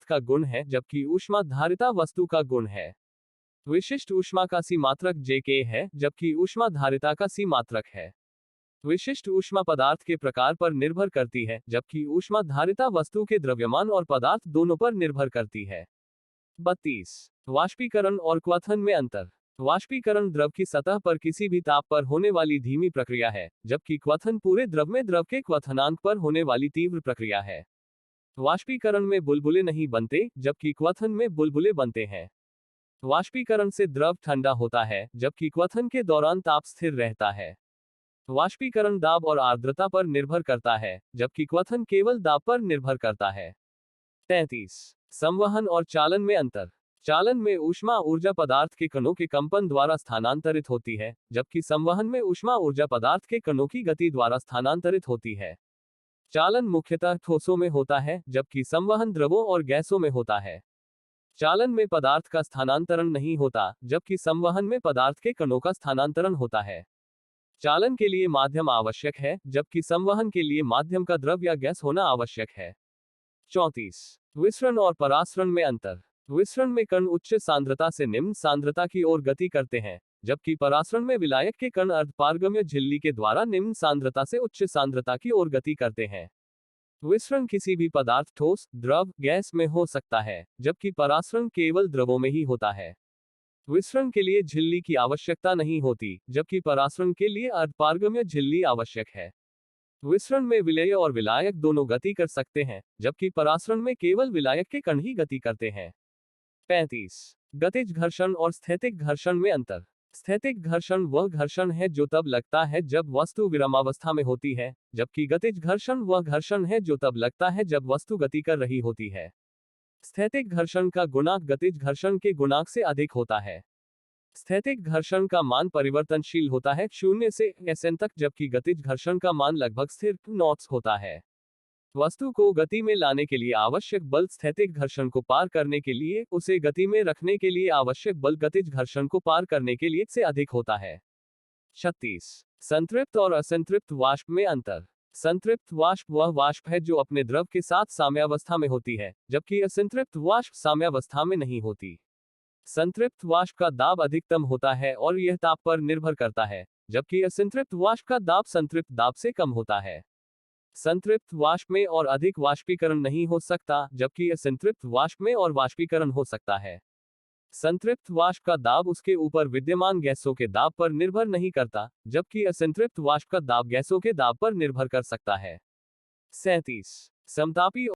पदार्थ का गुण है, जबकि ऊष्मा धारिता वस्तु का गुण है। विशिष्ट ऊष्मा का सी मात्रक Jk है, जबकि ऊष्मा धारिता का सी मात्रक है। विशिष्ट ऊष्मा पदार्थ के प्रकार पर निर्भर करती है, जबकि ऊष्मा धारिता वस्तु के द्रव्यमान और पदार्थ दोनों पर निर्भर करती है। 32। वाष्पीकरण और क्वथन में अंतर। वाष्पीकरण द्रव की सतह पर किसी भी ताप पर होने वाली धीमी प्रक्रिया है, जबकि क्वथन पूरे द्रव में द्रव के क्वथनांक पर होने वाली तीव्र प्रक्रिया है। वाष्पीकरण में बुलबुले नहीं बनते, जबकि क्वथन में बुलबुले बनते हैं। वाष्पीकरण से द्रव ठंडा होता है, जबकि क्वथन के दौरान ताप स्थिर रहता है। वाष्पीकरण दाब और आर्द्रता पर निर्भर करता है, जबकि क्वथन केवल दाब पर निर्भर करता है। 33। संवहन और चालन में अंतर। चालन में ऊष्मा ऊर्जा पदार्थ के कणों के कंपन द्वारा स्थानांतरित होती है, जबकि संवहन में ऊष्मा ऊर्जा पदार्थ के कणों की गति द्वारा स्थानांतरित होती है। चालन मुख्यतः ठोसों में होता है, जबकि संवहन द्रवों और गैसों में होता है। चालन में पदार्थ का स्थानांतरण नहीं होता, जबकि संवहन में पदार्थ के कणों का स्थानांतरण होता है। चालन के लिए माध्यम आवश्यक है, जबकि संवहन के लिए माध्यम का द्रव या गैस होना आवश्यक है। 34। विसरण और परासरण में अंतर। विसरण में कण उच्च सांद्रता से निम्न सांद्रता की ओर गति करते हैं, जबकि परासरण में विलायक के कण अर्धपारगम्य झिल्ली के द्वारा निम्न सांद्रता से उच्च सांद्रता की ओर गति करते हैं। विसरण किसी भी पदार्थ ठोस, द्रव, गैस में हो सकता है, जबकि परासरण केवल द्रवों में ही होता है। विसरण के लिए झिल्ली की आवश्यकता नहीं होती, जबकि परासरण के लिए अर्धपारगम्य झिल्ली आवश्यक है। विसरण में विलेय और विलायक दोनों गति कर सकते हैं, जबकि परासरण में केवल विलायक के कण ही गति करते हैं। 35। गतिज घर्षण और स्थैतिक घर्षण में अंतर। स्थैतिक घर्षण वह घर्षण है जो तब लगता है जब वस्तु विरामावस्था में होती है, जबकि गतिज घर्षण वह घर्षण है जो तब लगता है जब वस्तु गति कर रही होती है। स्थैतिक घर्षण का गुणांक गतिज घर्षण के गुणांक से अधिक होता है। स्थैतिक घर्षण का मान परिवर्तनशील होता है 0 से Sn तक, जबकि गतिज घर्षण का मान लगभग स्थिर नॉट्स होता है। वस्तु को गति में लाने के लिए आवश्यक बल स्थैतिक घर्षण को पार करने के लिए उसे गति में रखने के लिए आवश्यक बल गतिज घर्षण को पार करने के लिए से अधिक होता है। 36। संतृप्त और असंतृप्त वाष्प में अंतर। संतृप्त वाष्प वह वाष्प है जो अपने द्रव के साथ साम्यावस्था में होती है, जबकि असंतृप्त वाष्प साम्यावस्था में नहीं होती। संतृप्त वाष्प का दाब अधिकतम होता है और यह ताप पर निर्भर करता है, जबकि असंतृप्त वाष्प का दाब संतृप्त दाब से कम होता है। संतृप्त वाष्प में और अधिक वाष्पीकरण नहीं हो सकता, जबकि असंतृप्त वाष्प में और वाष्पीकरण हो सकता है। संतृप्त वाष्प का दाब उसके ऊपर विद्यमान गैसों के दाब पर निर्भर नहीं करता, जबकि असंतृप्त वाष्प का दाब गैसों के दाब पर निर्भर कर सकता है। 37। समतापी